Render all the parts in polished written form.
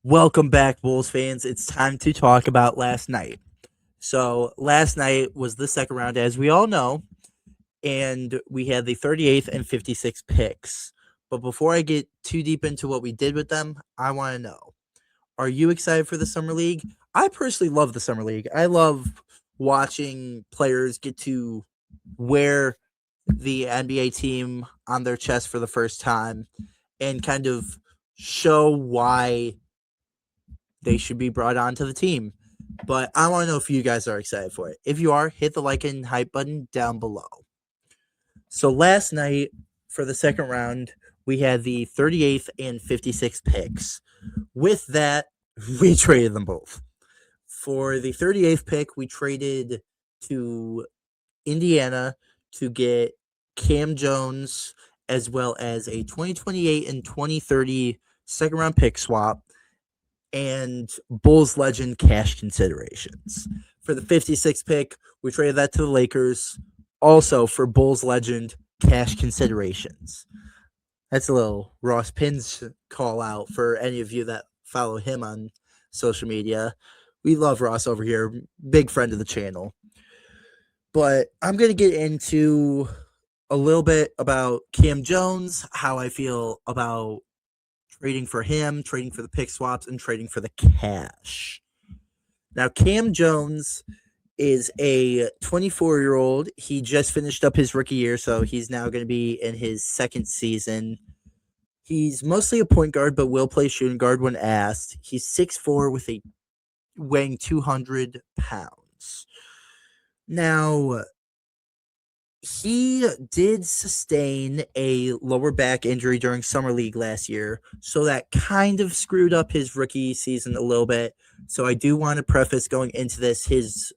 Welcome back, Bulls fans. It's time to talk about last night. So, last night was the second round, as we all know, and we had the 38th and 56th picks. But before I get too deep into what we did with them, I want to know, are you excited for the Summer League? I personally love the Summer League. I love watching players get to wear the NBA team on their chest for the first time and kind of show why they should be brought onto the team. But I want to know if you guys are excited for it. If you are, hit the like and hype button down below. So last night for the second round, we had the 38th and 56th picks. With that, we traded them both. For the 38th pick, we traded to Indiana to get Cam Jones as well as a 2028 and 2030 second round pick swap and Bulls legend cash considerations. For the 56th pick, we traded that to the Lakers, also for Bulls legend cash considerations. That's a little Ross Pins call out for any of you that follow him on social media. We love Ross over here, big friend of the channel. But I'm going to get into a little bit about Cam Jones, how I feel about trading for him, trading for the pick swaps, and trading for the cash. Now, Cam Jones is a 24-year-old. He just finished up his rookie year, so he's now going to be in his second season. He's mostly a point guard, but will play shooting guard when asked. He's 6'4" with a weighing 200 pounds. Now, he did sustain a lower back injury during Summer League last year, so that kind of screwed up his rookie season a little bit. So I do want to preface going into this, his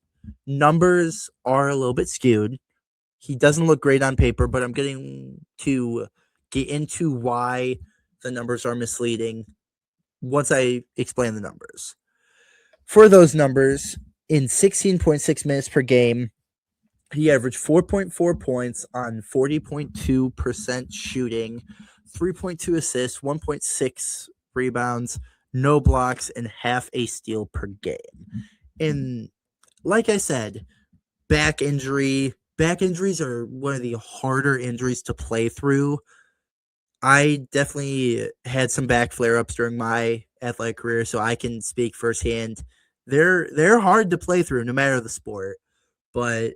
numbers are a little bit skewed. He doesn't look great on paper, but I'm getting to get into why the numbers are misleading once I explain the numbers. For those numbers, in 16.6 minutes per game, he averaged 4.4 points on 40.2% shooting, 3.2 assists, 1.6 rebounds, no blocks, and half a steal per game. And like I said, back injuries are one of the harder injuries to play through. I definitely had some back flare-ups during my athletic career, so I can speak firsthand. They're hard to play through no matter the sport. But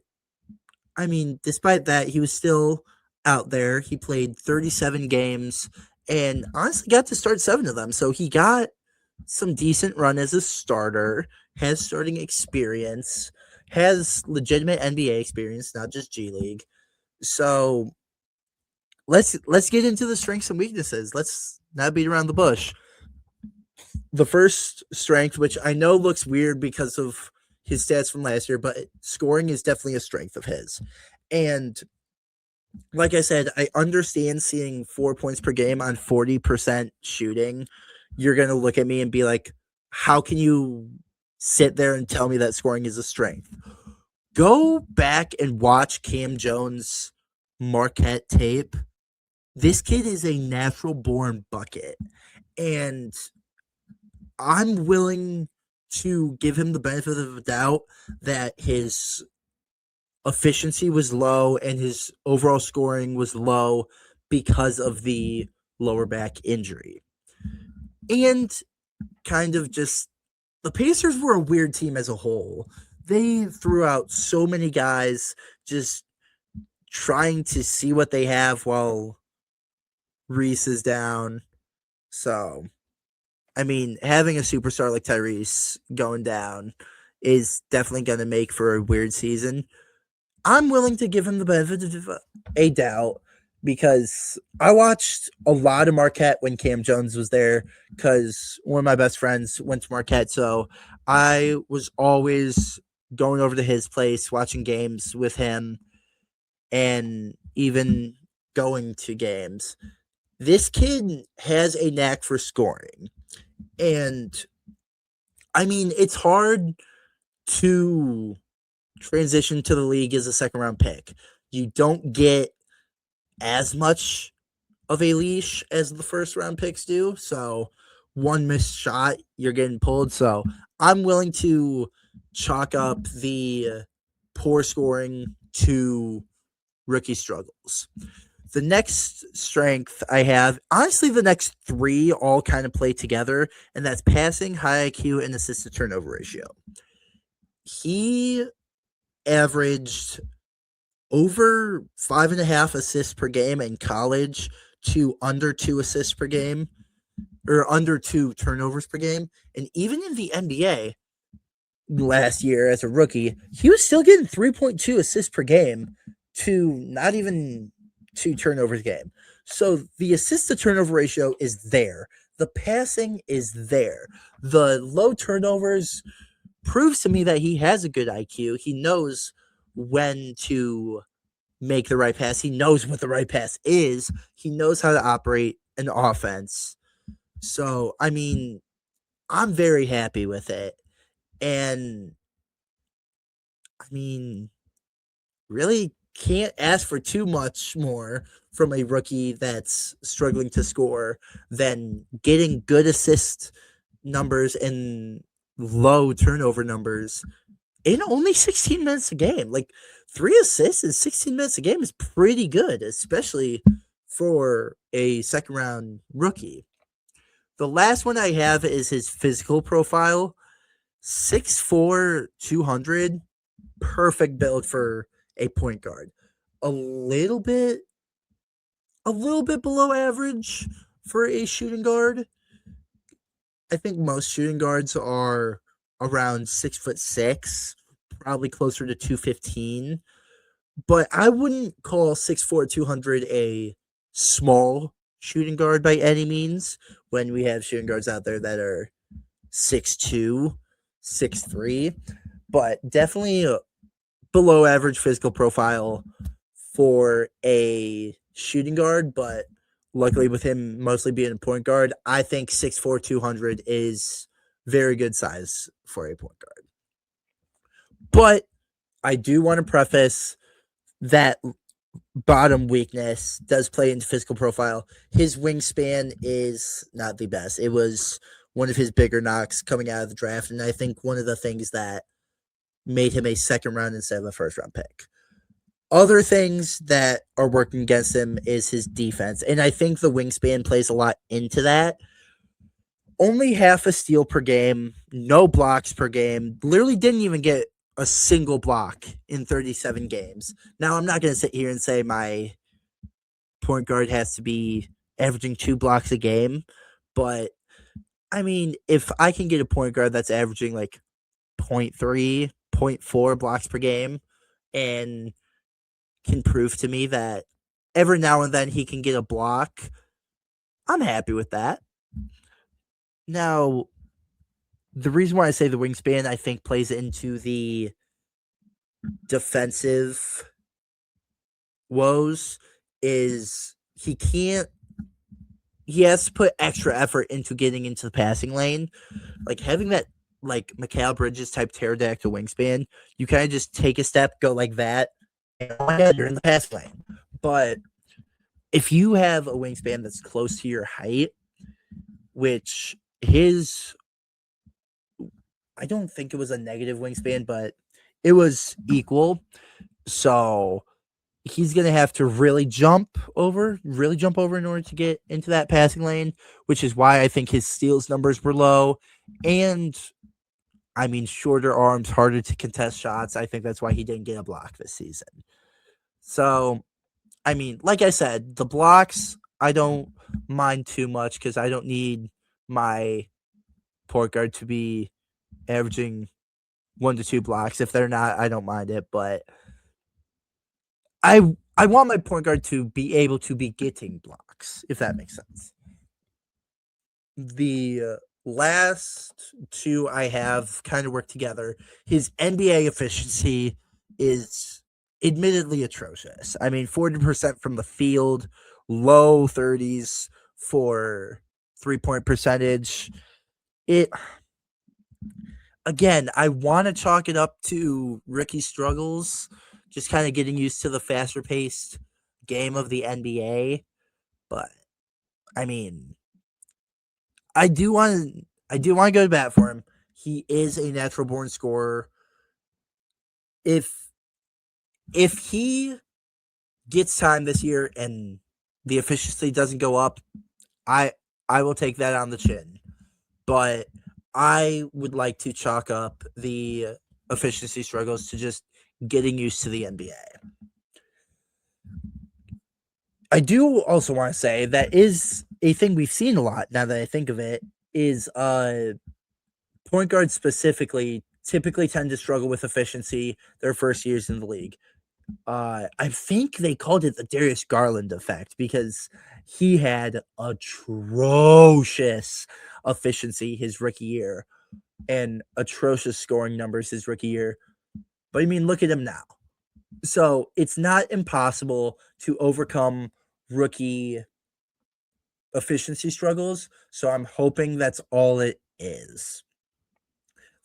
I mean, despite that, he was still out there. He played 37 games and honestly got to start 7 of them. So he got some decent run as a starter, has starting experience, has legitimate NBA experience, not just G League. So let's get into the strengths and weaknesses. Let's not beat around the bush. The first strength, which I know looks weird because of his stats from last year, but scoring is definitely a strength of his. And like I said, I understand seeing 4 points per game on 40% shooting. You're going to look at me and be like, how can you sit there and tell me that scoring is a strength? Go back and watch Cam Jones' Marquette tape. This kid is a natural born bucket. And I'm willing to give him the benefit of the doubt that his efficiency was low and his overall scoring was low because of the lower back injury. And kind of just the Pacers were a weird team as a whole. They threw out so many guys just trying to see what they have while Reese is down. So I mean, having a superstar like Tyrese going down is definitely going to make for a weird season. I'm willing to give him the benefit of a doubt because I watched a lot of Marquette when Cam Jones was there because one of my best friends went to Marquette. So I was always going over to his place, watching games with him, and even going to games. This kid has a knack for scoring. And I mean, it's hard to transition to the league as a second round pick. You don't get as much of a leash as the first round picks do. So one missed shot, you're getting pulled. So I'm willing to chalk up the poor scoring to rookie struggles. The next strength I have, honestly, the next three all kind of play together, and that's passing, high IQ, and assist to turnover ratio. He averaged over 5.5 assists per game in college to under 2 assists per game, or under 2 turnovers per game. And even in the NBA last year as a rookie, he was still getting 3.2 assists per game to not even 2 turnovers a game. So the assist to turnover ratio is there. The passing is there. The low turnovers proves to me that he has a good IQ. He knows when to make the right pass. He knows what the right pass is. He knows how to operate an offense. So, I mean, I'm very happy with it. And, I mean, really can't ask for too much more from a rookie that's struggling to score than getting good assist numbers and low turnover numbers in only 16 minutes a game. Like 3 assists in 16 minutes a game is pretty good, especially for a second round rookie. The last one I have is his physical profile. 6'4", 200, perfect build for a point guard. A little bit below average for a shooting guard. I think most shooting guards are around 6'6", probably closer to 215. But I wouldn't call 6'4", 200 a small shooting guard by any means when we have shooting guards out there that are 6'2", 6'3", but definitely a below average physical profile for a shooting guard. But luckily with him mostly being a point guard, I think 6'4", 200 is very good size for a point guard. But I do want to preface that bottom weakness does play into physical profile. His wingspan is not the best. It was one of his bigger knocks coming out of the draft, and I think one of the things that made him a second round instead of a first round pick. Other things that are working against him is his defense, and I think the wingspan plays a lot into that. Only half a steal per game, no blocks per game, literally didn't even get a single block in 37 games. Now, I'm not going to sit here and say my point guard has to be averaging 2 blocks a game, but I mean, if I can get a point guard that's averaging like 0.3, 0.4 blocks per game and can prove to me that every now and then he can get a block, I'm happy with that. Now, the reason why I say the wingspan, I think, plays into the defensive woes is he has to put extra effort into getting into the passing lane. Like having that like Mikal Bridges type pterodactyl wingspan, you kind of just take a step, go like that, and oh my God, you're in the passing lane. But if you have a wingspan that's close to your height, which I don't think it was a negative wingspan, but it was equal. So he's going to have to really jump over in order to get into that passing lane, which is why I think his steals numbers were low. And I mean, shorter arms, harder to contest shots. I think that's why he didn't get a block this season. So, I mean, like I said, the blocks, I don't mind too much because I don't need my point guard to be averaging 1 to 2 blocks. If they're not, I don't mind it. But I want my point guard to be able to be getting blocks, if that makes sense. The last two I have kind of work together. His NBA efficiency is admittedly atrocious. I mean, 40% from the field, low 30s for 3-point percentage. Again, I want to chalk it up to rookie struggles, just kind of getting used to the faster paced game of the NBA. But I mean, I do want to go to bat for him. He is a natural born scorer. If he gets time this year and the efficiency doesn't go up, I will take that on the chin. But I would like to chalk up the efficiency struggles to just getting used to the NBA. I do also want to say that is a thing we've seen a lot now that I think of it, is point guards specifically typically tend to struggle with efficiency their first years in the league. I think they called it the Darius Garland effect because he had atrocious efficiency his rookie year and atrocious scoring numbers his rookie year. But I mean, look at him now. So it's not impossible to overcome rookie efficiency struggles. So I'm hoping that's all it is.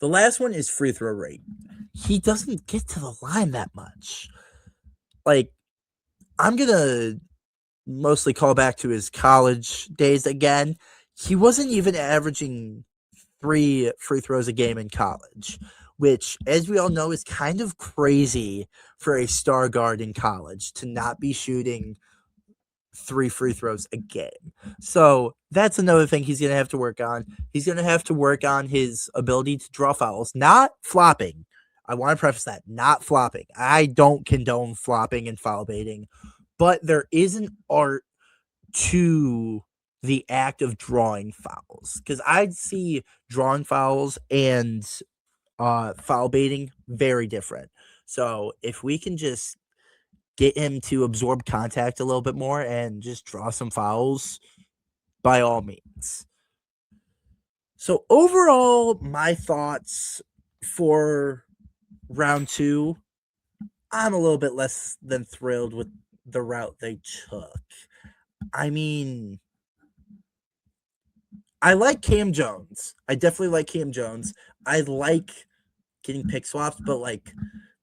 The last one is free throw rate. He doesn't get to the line that much. Like, I'm going to mostly call back to his college days again. He wasn't even averaging 3 free throws a game in college, which, as we all know, is kind of crazy for a star guard in college to not be shooting 3 free throws a game. So that's another thing he's going to have to work on. He's going to have to work on his ability to draw fouls, not flopping. I want to preface that, not flopping. I don't condone flopping and foul baiting, but there is an art to the act of drawing fouls, because I'd see drawing fouls and foul baiting very different. So if we can just get him to absorb contact a little bit more and just draw some fouls, by all means. So overall, my thoughts for round 2, I'm a little bit less than thrilled with the route they took. I mean, I like Cam Jones. I definitely like Cam Jones. I like getting pick swaps, but like,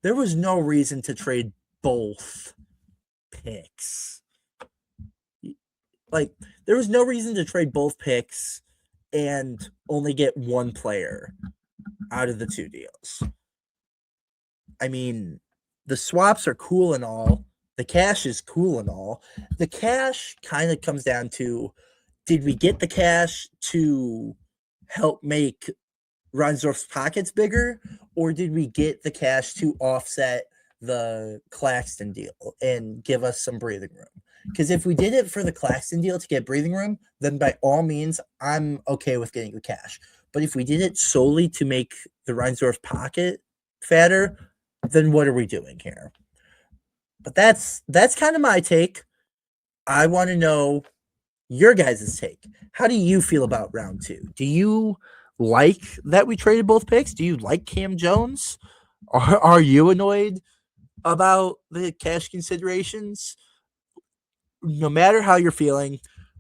there was no reason to trade both picks. Like, there was no reason to trade both picks and only get one player out of the 2 deals. I mean, the swaps are cool and all. The cash is cool and all. The cash kind of comes down to, did we get the cash to help make Reinsdorf's pockets bigger, or did we get the cash to offset the Claxton deal and give us some breathing room? Because if we did it for the Claxton deal to get breathing room, then by all means, I'm okay with getting the cash. But if we did it solely to make the Reinsdorf pocket fatter, then what are we doing here? But that's kind of my take. I want to know your guys' take. How do you feel about round 2? Do you like that we traded both picks? Do you like Cam Jones? Are you annoyed about the cash considerations? No matter how you're feeling,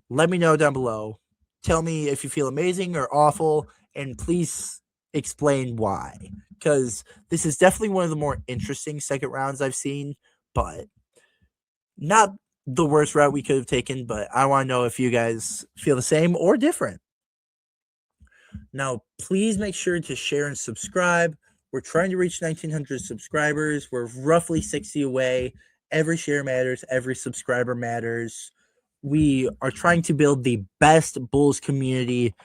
let me know down below. Tell me if you feel amazing or awful, and please explain why. Because this is definitely one of the more interesting second rounds I've seen, but not the worst route we could have taken. But I want to know if you guys feel the same or different. Now, please make sure to share and subscribe. We're trying to reach 1,900 subscribers. We're roughly 60 away. Every share matters. Every subscriber matters. We are trying to build the best Bulls community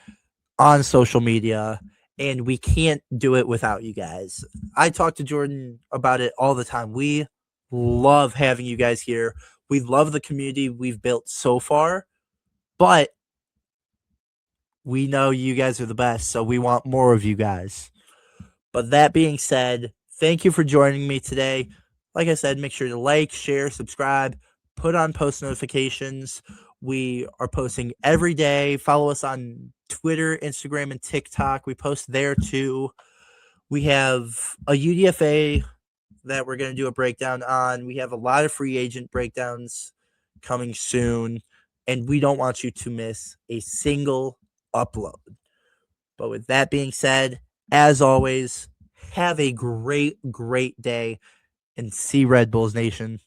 on social media, and we can't do it without you guys. I talk to Jordan about it all the time. We love having you guys here. We love the community we've built so far, but we know you guys are the best, so we want more of you guys. But that being said, thank you for joining me today. Like I said, make sure to like, share, subscribe, put on post notifications. We are posting every day. Follow us on Twitter, Instagram, and TikTok. We post there too. We have a UDFA that we're going to do a breakdown on. We have a lot of free agent breakdowns coming soon, and we don't want you to miss a single upload. But with that being said, as always, have a great, great day, and see Red Bulls Nation.